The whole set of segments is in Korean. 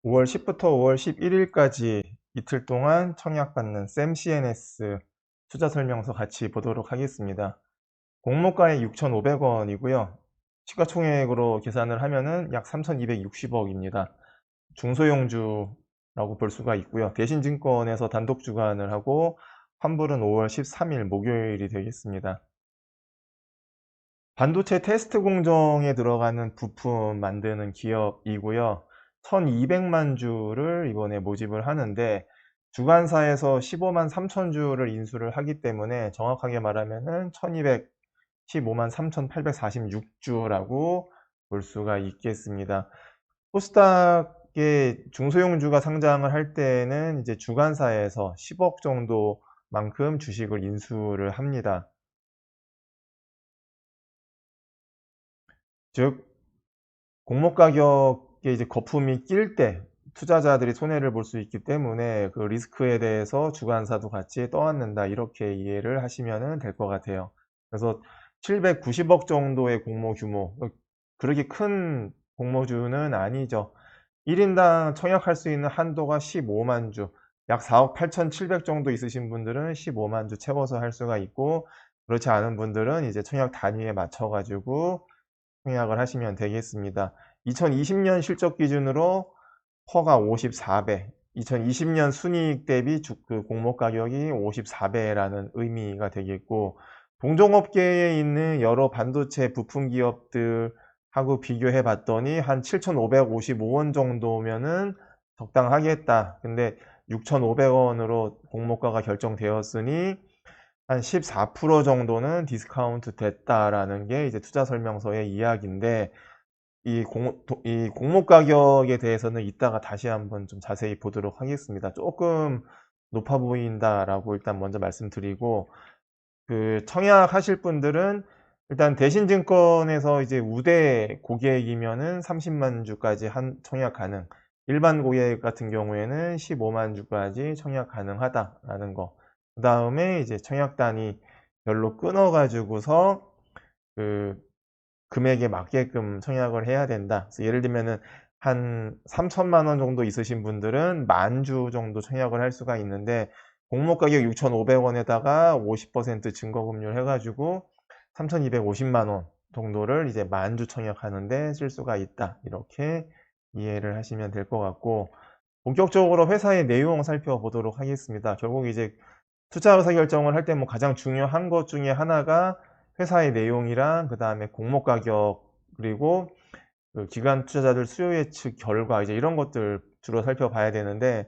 5월 10부터 5월 11일까지 이틀 동안 청약받는 샘 CNS 투자 설명서 같이 보도록 하겠습니다. 공모가액 6,500원이고요. 시가총액으로 계산을 하면은 약 3,260억입니다. 중소형주라고 볼 수가 있고요. 대신증권에서 단독 주관을 하고 환불은 5월 13일 목요일이 되겠습니다. 반도체 테스트 공정에 들어가는 부품 만드는 기업이고요. 1200만 주를 이번에 모집을 하는데 주관사에서 15만 3천 주를 인수를 하기 때문에 정확하게 말하면은 1215만 3,846주라고 볼 수가 있겠습니다. 코스닥의 중소형주가 상장을 할 때는 이제 주관사에서 10억 정도만큼 주식을 인수를 합니다. 즉 공모 가격에 이제 거품이 낄 때 투자자들이 손해를 볼 수 있기 때문에 그 리스크에 대해서 주관사도 같이 떠안는다, 이렇게 이해를 하시면 될 것 같아요. 그래서 790억 정도의 공모 규모, 그렇게 큰 공모주는 아니죠. 1인당 청약할 수 있는 한도가 15만 주, 약 4억 8,700 정도 있으신 분들은 15만 주 채워서 할 수가 있고, 그렇지 않은 분들은 이제 청약 단위에 맞춰 가지고 청약을 하시면 되겠습니다. 2020년 실적 기준으로 퍼가 54배, 2020년 순이익 대비 그 공모 가격이 54배라는 의미가 되겠고, 동종업계에 있는 여러 반도체 부품 기업들하고 비교해 봤더니 한 7,555원 정도면은 적당하겠다. 근데 6,500원으로 공모가가 결정되었으니 한 14% 정도는 디스카운트 됐다라는 게 이제 투자 설명서의 이야기인데, 이 공모 가격에 대해서는 이따가 다시 한번 좀 자세히 보도록 하겠습니다. 조금 높아 보인다라고 일단 먼저 말씀드리고, 그 청약하실 분들은 일단 대신증권에서 이제 우대 고객이면은 30만 주까지 청약 가능, 일반 고객 같은 경우에는 15만 주까지 청약 가능하다라는 거. 그 다음에 이제 청약 단위 별로 끊어 가지고서 그 금액에 맞게끔 청약을 해야 된다. 그래서 예를 들면은 한 3천만 원 정도 있으신 분들은 만 주 정도 청약을 할 수가 있는데, 공모 가격 6,500원에다가 50% 증거금융 해가지고 3,250만 원 정도를 이제 만 주 청약하는데 쓸 수가 있다, 이렇게 이해를 하시면 될 것 같고, 본격적으로 회사의 내용 살펴보도록 하겠습니다. 결국 이제 투자 의사결정을 할 때 뭐 가장 중요한 것 중에 하나가 회사의 내용이랑 그 다음에 공모 가격, 그리고 그 기관 투자자들 수요 예측 결과, 이제 이런 것들 주로 살펴봐야 되는데,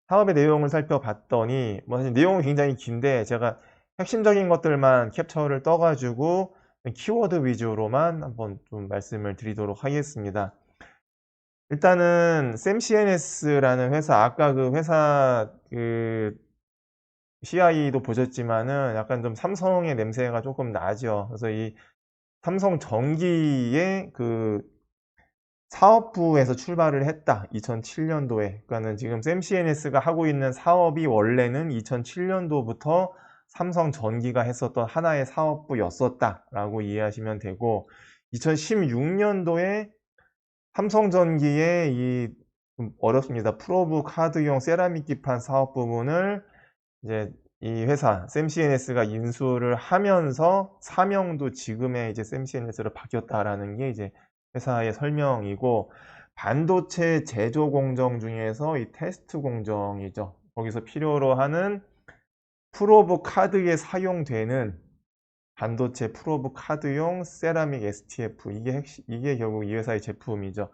사업의 내용을 살펴봤더니 뭐 사실 내용은 굉장히 긴데 제가 핵심적인 것들만 캡처를 떠 가지고 키워드 위주로만 한번 좀 말씀을 드리도록 하겠습니다. 일단은 샘 CNS라는 회사, 아까 그 회사 그 CI도 보셨지만은 약간 좀 삼성의 냄새가 조금 나죠. 그래서 이 삼성전기의 그 사업부에서 출발을 했다, 2007년도에. 그러니까는 지금 샘 CNS가 하고 있는 사업이 원래는 2007년도부터 삼성전기가 했었던 하나의 사업부였었다라고 이해하시면 되고, 2016년도에 삼성전기의 이 좀 어렵습니다, 프로브 카드용 세라믹 기판 사업 부분을 이제 이 회사 샘 CNS가 인수를 하면서 사명도 지금의 이제 샘 CNS로 바뀌었다라는 게 이제 회사의 설명이고, 반도체 제조 공정 중에서 이 테스트 공정이죠. 거기서 필요로 하는 프로브 카드에 사용되는 반도체 프로브 카드용 세라믹 STF, 이게 결국 이 회사의 제품이죠.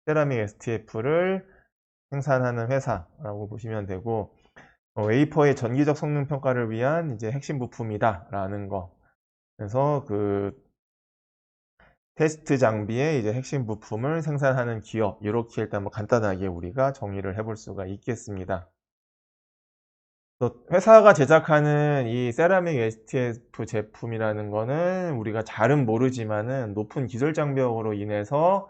세라믹 STF를 생산하는 회사라고 보시면 되고, 웨이퍼의 전기적 성능 평가를 위한 이제 핵심 부품이다라는 거. 그래서 그 테스트 장비의 이제 핵심 부품을 생산하는 기업, 이렇게 일단 뭐 간단하게 우리가 정의를 해볼 수가 있겠습니다. 또 회사가 제작하는 이 세라믹 STF 제품이라는 거는 우리가 잘은 모르지만은 높은 기술 장벽으로 인해서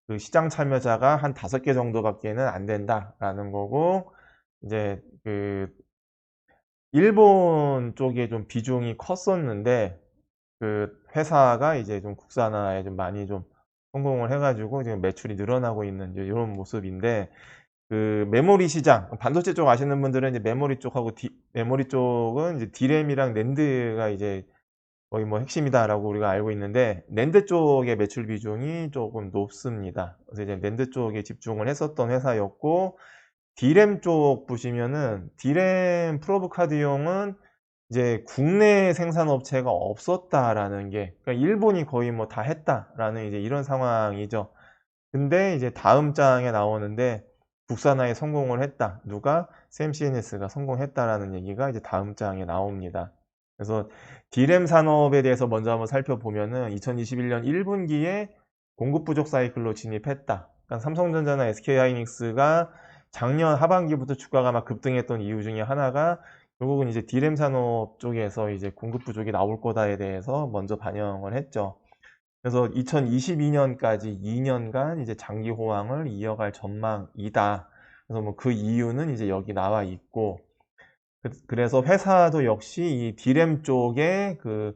그 시장 참여자가 한 5개 정도밖에는 안 된다라는 거고, 이제 그 일본 쪽에 좀 비중이 컸었는데, 그 회사가 이제 좀 국산화에 좀 많이 좀 성공을 해 가지고 지금 매출이 늘어나고 있는 이제 요런 모습인데, 그 메모리 시장, 반도체 쪽 아시는 분들은 이제 메모리 쪽하고 메모리 쪽은 이제 D램이랑 낸드가 이제 거의 뭐 핵심이다라고 우리가 알고 있는데, 낸드 쪽의 매출 비중이 조금 높습니다. 그래서 이제 낸드 쪽에 집중을 했었던 회사였고, D램 쪽 보시면은 D램 프로브 카드용은 이제 국내 생산 업체가 없었다라는 게, 그러니까 일본이 거의 뭐 다 했다라는 이제 이런 상황이죠. 근데 이제 다음 장에 나오는데 국산화에 성공을 했다. 누가? 샘CNS가 성공했다라는 얘기가 이제 다음 장에 나옵니다. 그래서 D램 산업에 대해서 먼저 한번 살펴보면은 2021년 1분기에 공급 부족 사이클로 진입했다. 그러니까 삼성전자나 SK하이닉스가 작년 하반기부터 주가가 막 급등했던 이유 중에 하나가 결국은 이제 D램 산업 쪽에서 이제 공급 부족이 나올 거다에 대해서 먼저 반영을 했죠. 그래서 2022년까지 2년간 이제 장기 호황을 이어갈 전망이다. 그래서 뭐 그 이유는 이제 여기 나와 있고, 그래서 회사도 역시 이 D램 쪽에 그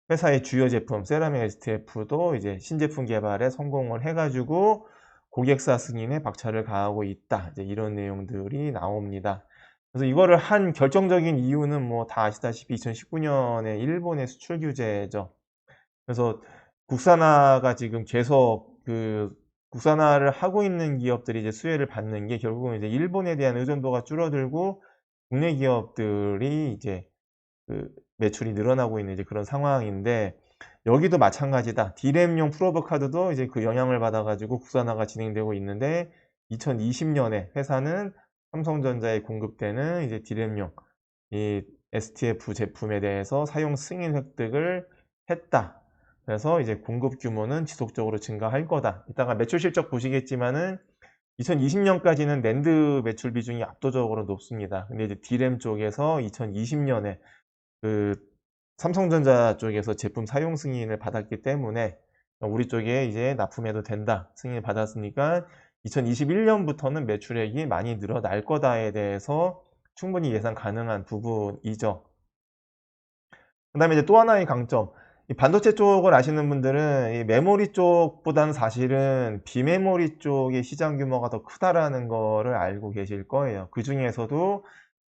회사의 주요 제품 세라믹 STF도 이제 신제품 개발에 성공을 해가지고 고객사 승인에 박차를 가하고 있다. 이제 이런 내용들이 나옵니다. 그래서 이거를 한 결정적인 이유는 뭐 다 아시다시피 2019년에 일본의 수출 규제죠. 그래서 국산화가 지금 계속 그 국산화를 하고 있는 기업들이 이제 수혜를 받는 게 결국은 이제 일본에 대한 의존도가 줄어들고 국내 기업들이 이제 그 매출이 늘어나고 있는 이제 그런 상황인데, 여기도 마찬가지다. D램용 프로브 카드도 이제 그 영향을 받아 가지고 국산화가 진행되고 있는데, 2020년에 회사는 삼성전자에 공급되는 이제 D램용 이 STF 제품에 대해서 사용 승인 획득을 했다. 그래서 이제 공급 규모는 지속적으로 증가할 거다. 이따가 매출 실적 보시겠지만은 2020년까지는 낸드 매출 비중이 압도적으로 높습니다. 근데 이제 D램 쪽에서 2020년에 그 삼성전자 쪽에서 제품 사용 승인을 받았기 때문에 우리 쪽에 이제 납품해도 된다. 승인을 받았으니까 2021년부터는 매출액이 많이 늘어날 거다에 대해서 충분히 예상 가능한 부분이죠. 그 다음에 이제 또 하나의 강점. 이 반도체 쪽을 아시는 분들은 이 메모리 쪽보다는 사실은 비메모리 쪽의 시장 규모가 더 크다라는 거를 알고 계실 거예요. 그 중에서도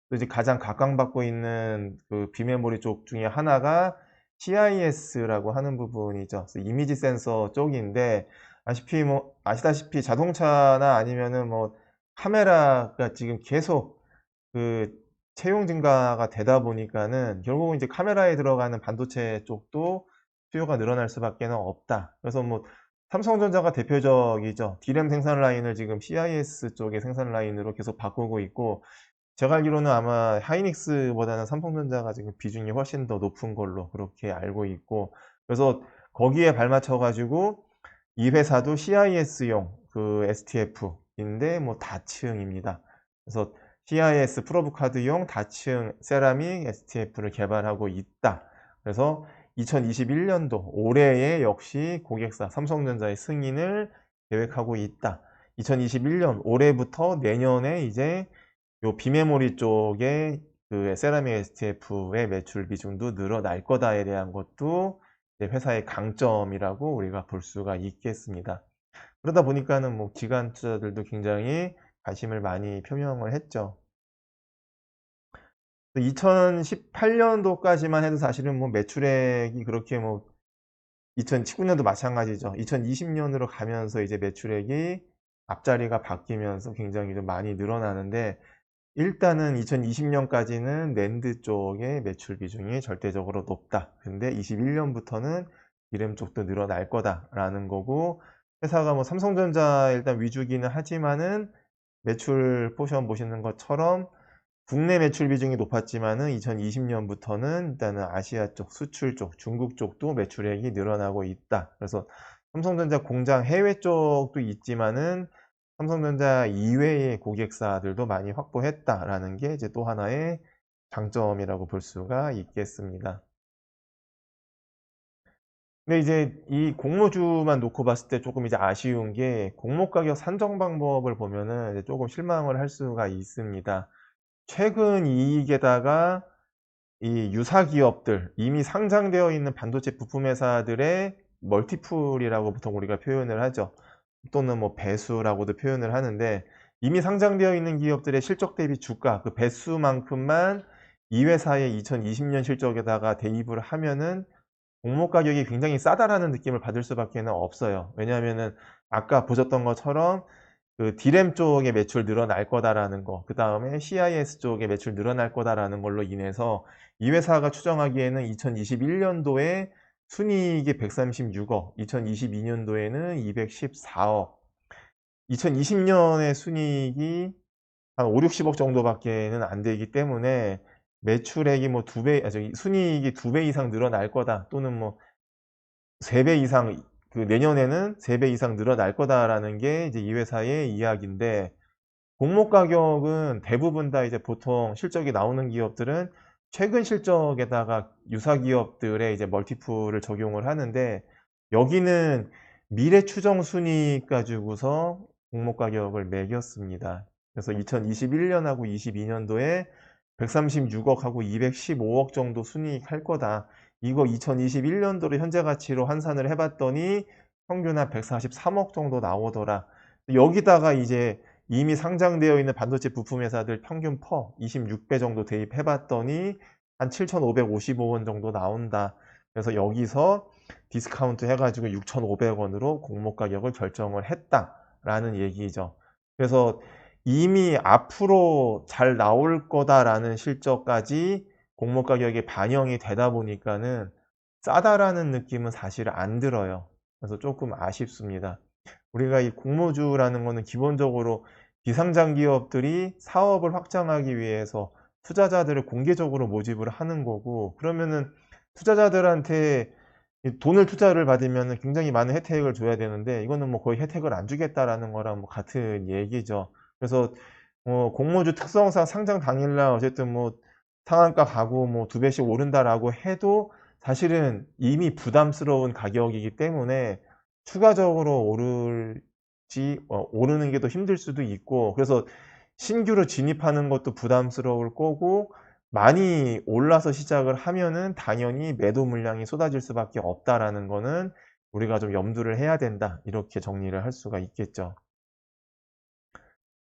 또 이제 가장 각광받고 있는 그 비메모리 쪽 중에 하나가 CIS라고 하는 부분이죠. 그래서 이미지 센서 쪽인데, 아시다시피 자동차나 아니면은 뭐 카메라가 지금 계속 그 채용 증가가 되다 보니까는 결국은 이제 카메라에 들어가는 반도체 쪽도 수요가 늘어날 수밖에는 없다. 그래서 뭐 삼성전자가 대표적이죠. D램 생산 라인을 지금 CIS 쪽의 생산 라인으로 계속 바꾸고 있고, 제가 알기로는 아마 하이닉스보다는 삼성전자가 지금 비중이 훨씬 더 높은 걸로 그렇게 알고 있고, 그래서 거기에 발맞춰 가지고 이 회사도 CIS용 그 STF인데 뭐 다층입니다. 그래서 CIS 프로브 카드용 다층 세라믹 STF를 개발하고 있다. 그래서 2021년도 올해에 역시 고객사 삼성전자의 승인을 계획하고 있다. 2021년 올해부터 내년에 이제 요 비메모리 쪽에 그 세라믹 STF의 매출 비중도 늘어날 거다에 대한 것도 이제 회사의 강점이라고 우리가 볼 수가 있겠습니다. 그러다 보니까는 뭐 기관 투자들도 굉장히 관심을 많이 표명을 했죠. 2018년도까지만 해도 사실은 뭐 매출액이 그렇게 뭐 2019년도 마찬가지죠. 2020년으로 가면서 이제 매출액이 앞자리가 바뀌면서 굉장히 좀 많이 늘어나는데, 일단은 2020년까지는 낸드 쪽의 매출 비중이 절대적으로 높다. 근데 21년부터는 D램 쪽도 늘어날 거다라는 거고, 회사가 뭐 삼성전자 일단 위주기는 하지만은 매출 포션 보시는 것처럼 국내 매출 비중이 높았지만은 2020년부터는 일단은 아시아 쪽, 수출 쪽, 중국 쪽도 매출액이 늘어나고 있다. 그래서 삼성전자 공장 해외 쪽도 있지만은 삼성전자 이외의 고객사들도 많이 확보했다라는 게 이제 또 하나의 장점이라고 볼 수가 있겠습니다. 근데 이제 이 공모주만 놓고 봤을 때 조금 이제 아쉬운 게, 공모 가격 산정 방법을 보면은 이제 조금 실망을 할 수가 있습니다. 최근 이익에다가 이 유사 기업들, 이미 상장되어 있는 반도체 부품 회사들의 멀티플이라고 보통 우리가 표현을 하죠. 또는 뭐 배수라고도 표현을 하는데, 이미 상장되어 있는 기업들의 실적 대비 주가 그 배수만큼만 이 회사의 2020년 실적에다가 대입을 하면은 공모 가격이 굉장히 싸다라는 느낌을 받을 수밖에는 없어요. 왜냐하면은 아까 보셨던 것처럼 그 D램 쪽의 매출 늘어날 거다라는 거, 그다음에 CIS 쪽의 매출 늘어날 거다라는 걸로 인해서 이 회사가 추정하기에는 2021 년도에 순이익이 136억, 2022 년도에는 214억, 2020 년에 순이익이 한 5-60억 정도밖에는 안 되기 때문에 매출액이 뭐 2 배, 저기 순이익이 2배 이상 늘어날 거다, 또는 뭐 3배 이상, 그 내년에는 3배 이상 늘어날 거다라는 게 이제 이 회사의 이야기인데, 공모 가격은 대부분 다 이제 보통 실적이 나오는 기업들은 최근 실적에다가 유사 기업들의 이제 멀티플을 적용을 하는데, 여기는 미래 추정 순이익 가지고서 공모 가격을 매겼습니다. 그래서 2021 년하고 22 년도에 136억 하고 215억 정도 순이익할 거다. 이거 2021 년도로 현재 가치로 환산을 해 봤더니 평균 한 143억 정도 나오더라. 여기다가 이제 이미 상장되어 있는 반도체 부품 회사들 평균 퍼 26배 정도 대입해 봤더니 한 7,555 원 정도 나온다. 그래서 여기서 디스카운트 해 가지고 6,500 원으로 공모 가격을 결정을 했다라는 얘기죠. 그래서 이미 앞으로 잘 나올 거다라는 실적까지 공모 가격에 반영이 되다 보니까는 싸다라는 느낌은 사실 안 들어요. 그래서 쪼끔 아쉽습니다. 우리가 이 공모주라는 거는 기본적으로 비상장 기업들이 사업을 확장하기 위해서 투자자들을 공개적으로 모집을 하는 거고, 그러면은 투자자들한테 이 돈을 투자를 받으면은 굉장히 많은 혜택을 줘야 되는데, 이거는 뭐 거의 혜택을 안 주겠다라는 거랑 뭐 같은 얘기죠. 그래서 공모주 특성상 상장 당일날 어쨌든 뭐 상한가 가고 뭐 2 배씩 오른다라고 해도 사실은 이미 부담스러운 가격이기 때문에 추가적으로 오르는 게 더 힘들 수도 있고, 그래서 신규로 진입하는 것도 부담스러울 거고, 많이 올라서 시작을 하면은 당연히 매도 물량이 쏟아질 수밖에 없다라는 거는 우리가 좀 염두를 해야 된다, 이렇게 정리를 할 수가 있겠죠.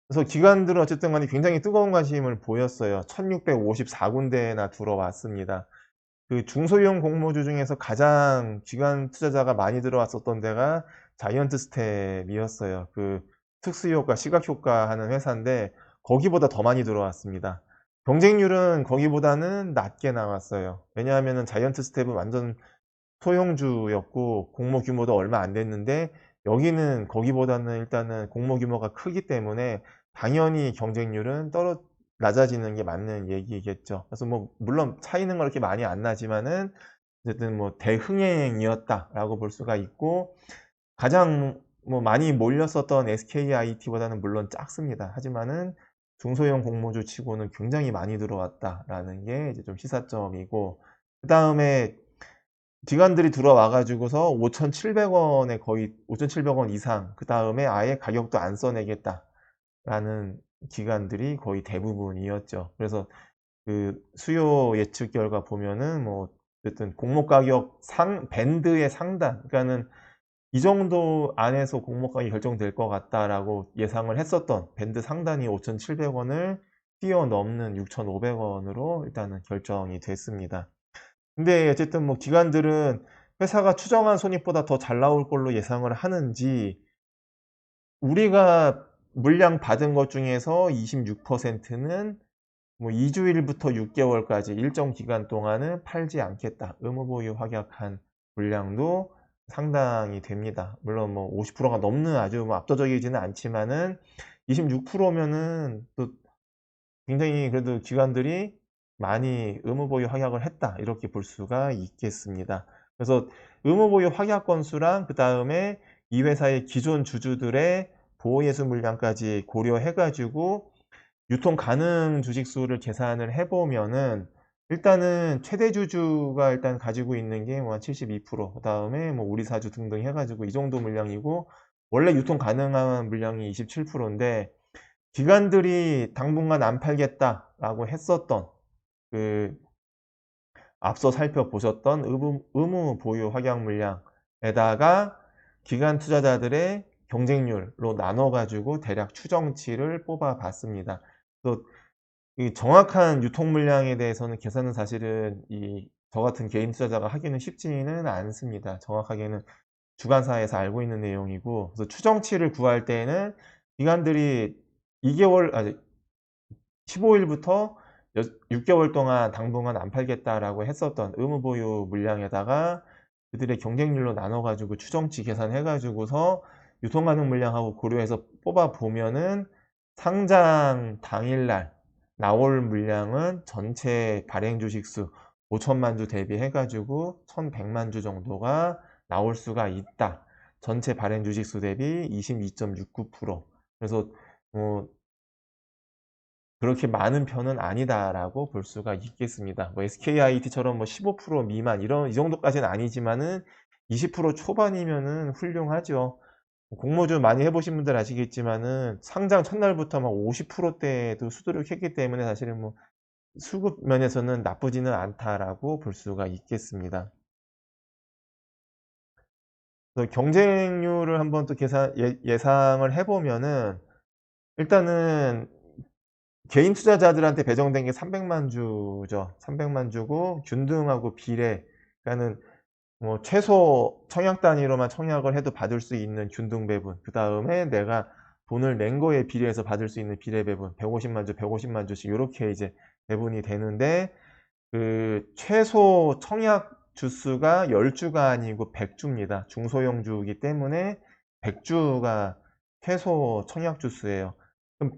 그래서 기관들은 어쨌든 간에 굉장히 뜨거운 관심을 보였어요. 1,654 군데나 들어왔습니다. 그 중소형 공모주 중에서 가장 기관 투자자가 많이 들어왔었던 데가 자이언트 스텝이었어요. 그 특수효과, 시각효과 하는 회사인데 거기보다 더 많이 들어왔습니다. 경쟁률은 거기보다는 낮게 나왔어요. 왜냐하면은 자이언트 스텝은 완전 소형주였고 공모 규모도 얼마 안 됐는데, 여기는 거기보다는 일단은 공모 규모가 크기 때문에 당연히 경쟁률은 낮아지는 게 맞는 얘기겠죠. 그래서 뭐 물론 차이는 그렇게 많이 안 나지만은 어쨌든 뭐 대흥행이었다라고 볼 수가 있고, 가장 뭐 많이 몰렸었던 SKIT보다는 물론 작습니다. 하지만은 중소형 공모주 치고는 굉장히 많이 들어왔다라는 게 이제 좀 시사점이고, 그다음에 기관들이 들어와 가지고서 5,700 원에 거의 5,700원 이상, 그다음에 아예 가격도 안 써내겠다라는 기관들이 거의 대부분이었죠. 그래서 그 수요 예측 결과 보면은 뭐 어쨌든 공모 가격 밴드의 상단, 그러니까는 이 정도 안에서 공모 가격이 결정될 것 같다라고 예상을 했었던 밴드 상단이 5,700 원을 뛰어넘는 6,500 원으로 일단은 결정이 됐습니다. 근데 어쨌든 뭐 기관들은 회사가 추정한 손익보다 더 잘 나올 걸로 예상을 하는지, 우리가 물량 받은 것 중에서 26%는 뭐 2 주일부터 6 개월까지 일정 기간 동안은 팔지 않겠다, 의무 보유 확약한 물량도 상당히 됩니다. 물론 뭐 50%가 넘는 아주 뭐 압도적이지는 않지만은 26% 면은 또 굉장히 그래도 기관들이 많이 의무 보유 확약을 했다, 이렇게 볼 수가 있겠습니다. 그래서 의무 보유 확약 건수랑 그다음에 이 회사의 기존 주주들의 보호예수 물량까지 고려해 가지고 유통 가능 주식 수를 계산을 해 보면은 일단은 최대 주주가 일단 가지고 있는 게 뭐 한 72%, 그다음에 뭐 우리 사주 등등 해 가지고 이 정도 물량이고, 원래 유통 가능한 물량이 27% 인데, 기관들이 당분간 안 팔겠다라고 했었던 그 앞서 살펴보셨던 의무 보유 확약 물량에다가 기관 투자자들의 경쟁률로 나눠 가지고 대략 추정치를 뽑아 봤습니다. 또 이 정확한 유통 물량에 대해서는 계산은 사실은 저 같은 개인 투자자가 하기는 쉽지는 않습니다. 정확하게는 주관사에서 알고 있는 내용이고, 그래서 추정치를 구할 때에는 기관들이 2개월 15 일부터 6개월 동안 당분간 안 팔겠다라고 했었던 의무 보유 물량에다가 그들의 경쟁률로 나눠 가지고 추정치 계산해 가지고서 유통 가능 물량하고 고려해서 뽑아 보면은 상장 당일날 나올 물량은 전체 발행 주식 수 5천만 주 대비해 가지고 1,100만 주 정도가 나올 수가 있다. 전체 발행 주식 수 대비 22.69%. 그래서 뭐 그렇게 많은 편은 아니다라고 볼 수가 있겠습니다. 뭐 SKIT처럼 뭐 15% 미만 이 정도까지는 아니지만은 20% 초반이면은 훌륭하죠. 뭐 공모주 많이 해 보신 분들 아시겠지만은 상장 첫날부터 막 50% 대도 수두룩했기 때문에 사실은 뭐 수급 면에서는 나쁘지는 않다라고 볼 수가 있겠습니다. 그래서 경쟁률을 한번 또 예상을 해 보면은 일단은 개인 투자자들한테 배정된 게 300만 주죠. 300만 주고 균등하고 비례, 그러니까는 뭐 최소 청약 단위로만 청약을 해도 받을 수 있는 균등 배분, 그다음에 내가 돈을 낸 거에 비례해서 받을 수 있는 비례 배분, 150만 주, 150만 주씩 요렇게 이제 배분이 되는데, 그 최소 청약 주수가 10주가 아니고 100주입니다. 중소형주이기 때문에 100주가 최소 청약 주수예요. 그럼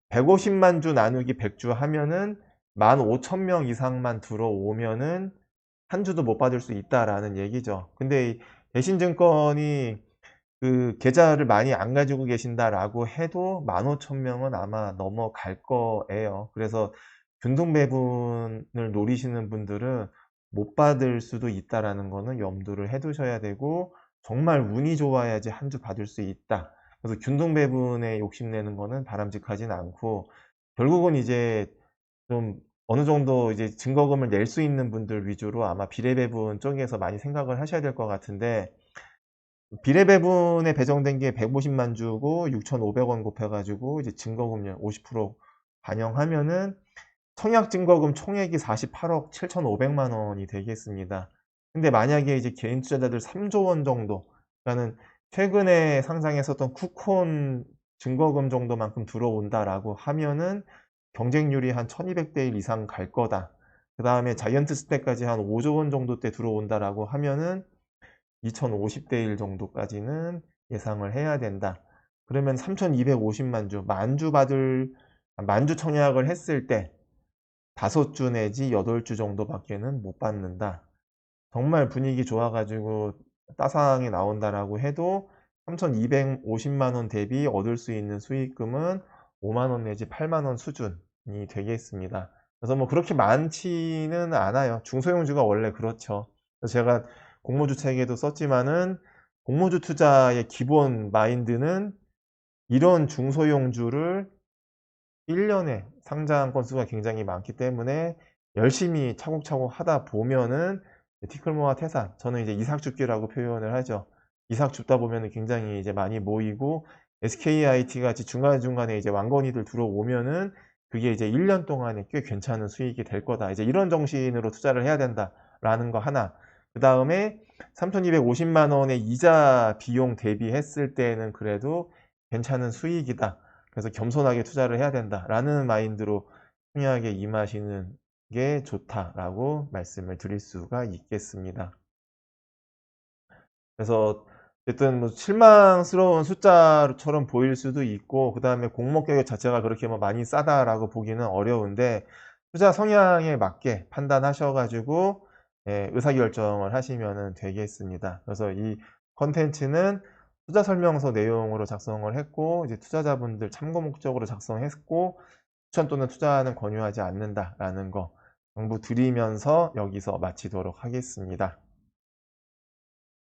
150만 주 나누기 100주 하면은 15,000명 이상만 들어오면은 한 주도 못 받을 수 있다라는 얘기죠. 근데 이 대신증권이 그 계좌를 많이 안 가지고 계신다라고 해도 15,000명은 아마 넘어갈 거예요. 그래서 균등 배분을 노리시는 분들은 못 받을 수도 있다라는 거는 염두를 해 두셔야 되고, 정말 운이 좋아야지 한 주 받을 수 있다. 그래서 균등 배분에 욕심내는 거는 바람직하진 않고, 결국은 이제 좀 어느 정도 이제 증거금을 낼 수 있는 분들 위주로 아마 비례 배분 쪽에서 많이 생각을 하셔야 될 것 같은데, 비례 배분에 배정된 게 150만 주고 6,500원 곱해 가지고 이제 증거금률 50% 반영하면은 청약 증거금 총액이 48억 7,500만 원이 되겠습니다. 근데 만약에 이제 개인 투자자들 3조 원 정도, 그러니까는 최근에 상장했었던 쿠폰 증거금 정도만큼 들어온다라고 하면은 경쟁률이 한 1200대 1 이상 갈 거다. 그다음에 자이언트 스택까지 한 5조 원 정도 때 들어온다라고 하면은 2050대 1 정도까지는 예상을 해야 된다. 그러면 3,250만 주, 만 주 청약을 했을 때 5주 내지 8주 정도밖에는 못 받는다. 정말 분위기 좋아 가지고 따상이 나온다라고 해도 3,250만 원 대비 얻을 수 있는 수익금은 5만 원 내지 8만 원 수준이 되겠습니다. 그래서 뭐 그렇게 많지는 않아요. 중소형주가 원래 그렇죠. 그래서 제가 공모주 책에도 썼지만은 공모주 투자의 기본 마인드는 이런 중소형주를 1년에 상장 건수가 굉장히 많기 때문에 열심히 차곡차곡 하다 보면은 티끌모아 태산, 저는 이제 이삭줍기라고 표현을 하죠. 이삭 줍다 보면은 굉장히 이제 많이 모이고 SKIT 같이 중간중간에 이제 왕건이들 들어오면은 그게 이제 1년 동안에 꽤 괜찮은 수익이 될 거다. 이제 이런 정신으로 투자를 해야 된다라는 거 하나. 그다음에 3,250만 원의 이자 비용 대비했을 때는 그래도 괜찮은 수익이다. 그래서 겸손하게 투자를 해야 된다라는 마인드로 청약에 임하시는 게 좋다라고 말씀을 드릴 수가 있겠습니다. 그래서 어쨌든 뭐 실망스러운 숫자처럼 보일 수도 있고, 그다음에 공모 가격 자체가 그렇게 뭐 많이 싸다라고 보기는 어려운데, 투자 성향에 맞게 판단하셔 가지고 의사결정을 하시면 되겠습니다. 그래서 이 콘텐츠는 투자 설명서 내용으로 작성을 했고, 이제 투자자분들 참고 목적으로 작성했고, 추천 또는 투자는 권유하지 않는다라는 거 정보 드리면서 여기서 마치도록 하겠습니다.